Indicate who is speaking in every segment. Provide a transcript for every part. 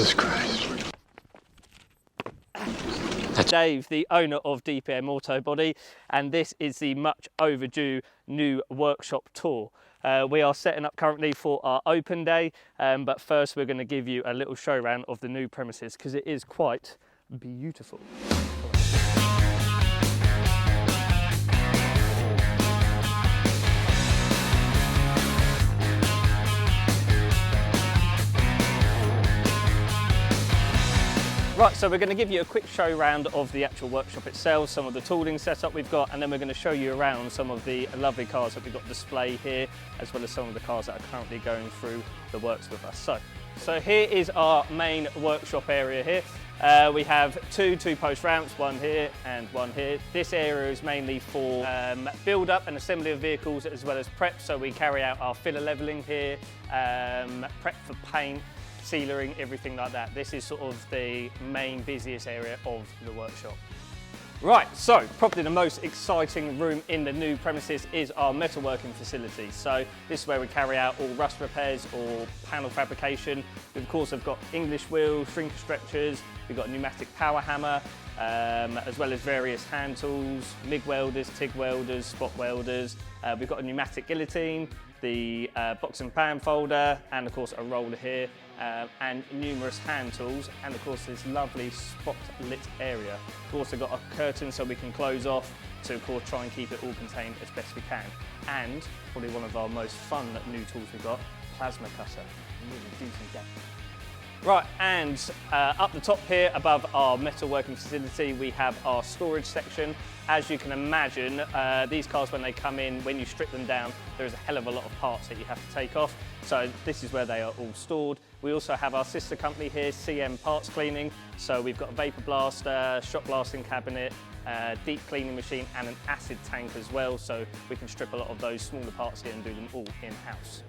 Speaker 1: Jesus Christ.
Speaker 2: Dave, the owner of DPM Auto Body, and this is the much overdue new workshop tour. We are setting up currently for our open day, but first we're going to give you a little show round of the new premises because it is quite beautiful. Right, so we're going to give you a quick show round of the actual workshop itself, some of the tooling setup we've got, and then we're going to show you around some of the lovely cars that we've got display here, as well as some of the cars that are currently going through the works with us. So here is our main workshop area here. We have two post ramps, one here and one here. This area is mainly for build up and assembly of vehicles as well as prep. So we carry out our filler leveling here, prep for paint, sealering, everything like that. This is sort of the main busiest area of the workshop. Right, so probably the most exciting room in the new premises is our metalworking facility. So this is where we carry out all rust repairs or panel fabrication. We of course have got English wheels, shrinker stretchers, we've got a pneumatic power hammer, as well as various hand tools, MIG welders, TIG welders, spot welders. We've got a pneumatic guillotine, the box and pan folder, and of course a roller here, and numerous hand tools, and of course this lovely spot lit area. We've also got a curtain so we can close off to of course try and keep it all contained as best we can. And probably one of our most fun new tools we've got, plasma cutter, really decent gadget. Right, and up the top here above our metalworking facility we have our storage section. As you can imagine, these cars when they come in, when you strip them down, there is a hell of a lot of parts that you have to take off. So this is where they are all stored. We also have our sister company here, CM Parts Cleaning. So we've got a vapor blaster, shot blasting cabinet, deep cleaning machine and an acid tank as well. So we can strip a lot of those smaller parts here and do them all in-house.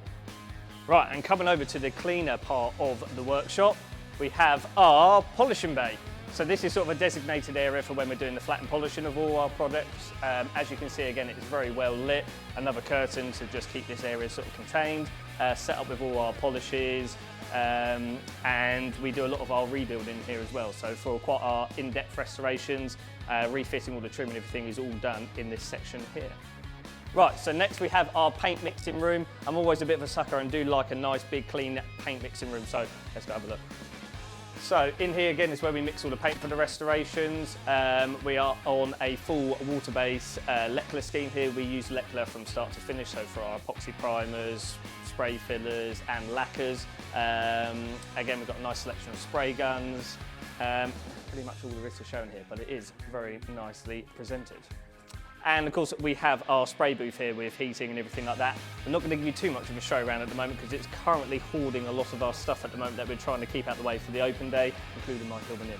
Speaker 2: Right, and coming over to the cleaner part of the workshop, we have our polishing bay. So this is sort of a designated area for when we're doing the flat and polishing of all our products. As you can see, again, it's very well lit. Another curtain to just keep this area sort of contained, set up with all our polishes, and we do a lot of our rebuilding here as well. So for quite our in-depth restorations, refitting all the trim and everything is all done in this section here. Right, so next we have our paint mixing room. I'm always a bit of a sucker and do like a nice big clean paint mixing room, so let's go have a look. So in here again is where we mix all the paint for the restorations. We are on a full water-based Leckler scheme here. We use Leckler from start to finish, so for our epoxy primers, spray fillers and lacquers. Again, we've got a nice selection of spray guns. Pretty much all there is to show in here, but it is very nicely presented. And of course we have our spray booth here with heating and everything like that. I'm not going to give you too much of a show around at the moment because it's currently hoarding a lot of our stuff at the moment that we're trying to keep out the way for the open day, including my Hillman Inn.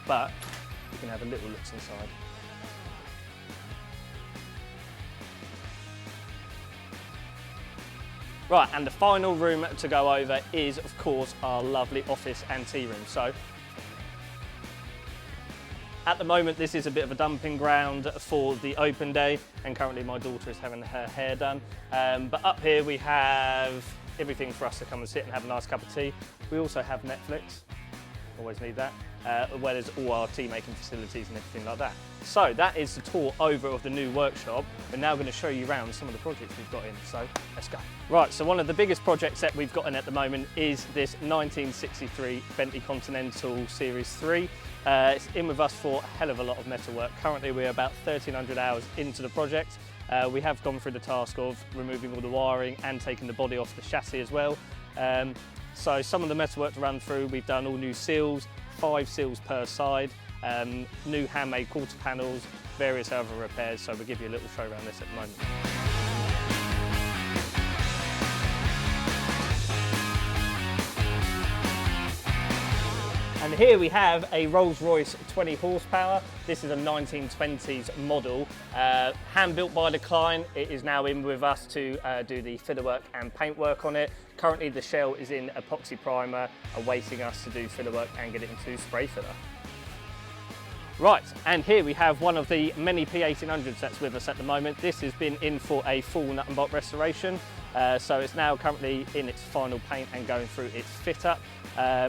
Speaker 2: But you can have a little look inside. Right, and the final room to go over is of course our lovely office and tea room. So at the moment, this is a bit of a dumping ground for the open day, and currently my daughter is having her hair done. But up here we have everything for us to come and sit and have a nice cup of tea. We also have Netflix, always need that, as well as all our tea making facilities and everything like that. So that is the tour over of the new workshop. We're now going to show you around some of the projects we've got in, so let's go. Right, so one of the biggest projects that we've got in at the moment is this 1963 Bentley Continental Series 3. It's in with us for a hell of a lot of metal work. Currently we're about 1,300 hours into the project. We have gone through the task of removing all the wiring and taking the body off the chassis as well. So some of the metal work to run through, we've done all new seals, 5 seals per side, new handmade quarter panels, various other repairs, so we'll give you a little show around this at the moment. And here we have a Rolls-Royce 20 horsepower. This is a 1920s model, hand built by the client. It is now in with us to do the filler work and paint work on it. Currently the shell is in epoxy primer, awaiting us to do filler work and get it into spray filler. Right, and here we have one of the many P1800s that's with us at the moment. This has been in for a full nut and bolt restoration. So it's now currently in its final paint and going through its fit up.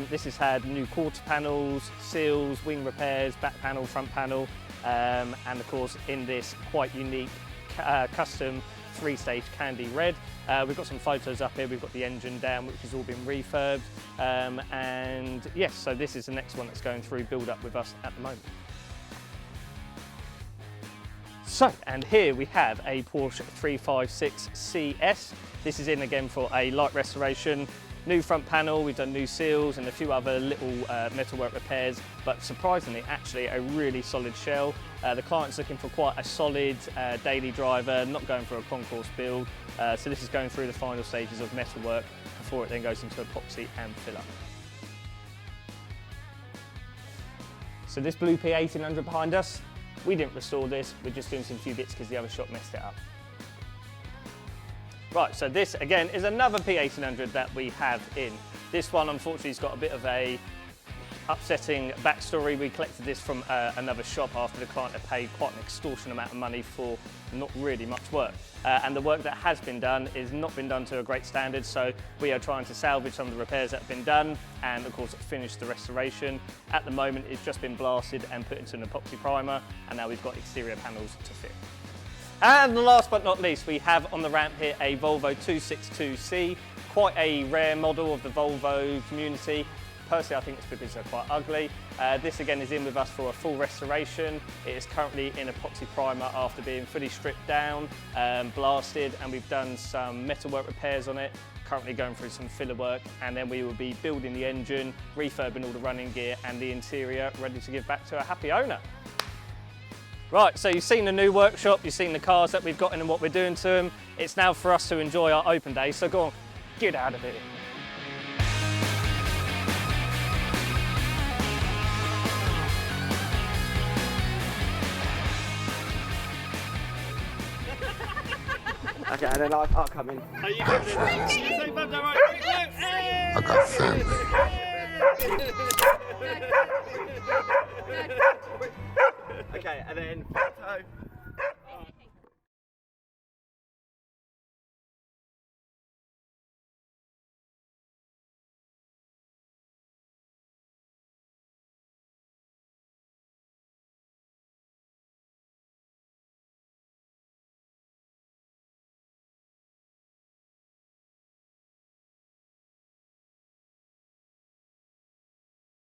Speaker 2: This has had new quarter panels, seals, wing repairs, back panel, front panel, and of course in this quite unique custom 3-stage candy red. We've got some photos up here. We've got the engine down, which has all been refurbed, and yes, so this is the next one that's going through build up with us at the moment. So, and here we have a Porsche 356 CS. This is in again for a light restoration. New front panel, we've done new seals and a few other little metalwork repairs, but surprisingly actually a really solid shell. The client's looking for quite a solid daily driver, not going for a concourse build. So this is going through the final stages of metalwork before it then goes into epoxy and filler. So this blue P1800 behind us, we didn't restore this, we're just doing some few bits because the other shop messed it up. Right, so this again is another P1800 that we have in. This one unfortunately has got a bit of a upsetting backstory. We collected this from another shop after the client had paid quite an extortionate amount of money for not really much work. And the work that has been done is not been done to a great standard, so we are trying to salvage some of the repairs that have been done and of course finish the restoration. At the moment it's just been blasted and put into an epoxy primer, and now we've got exterior panels to fit. And last but not least, we have on the ramp here a Volvo 262C, quite a rare model of the Volvo community. Personally, I think it's because they're quite ugly. This again is in with us for a full restoration. It is currently in epoxy primer after being fully stripped down, blasted, and we've done some metalwork repairs on it. Currently going through some filler work, and then we will be building the engine, refurbing all the running gear and the interior, ready to give back to a happy owner. Right, so you've seen the new workshop, you've seen the cars that we've got in and what we're doing to them. It's now for us to enjoy our open day, so go on, get out of here.
Speaker 1: Okay, and then I'll come in.
Speaker 2: Are you coming in?
Speaker 3: I got family.
Speaker 1: Okay, and then photo.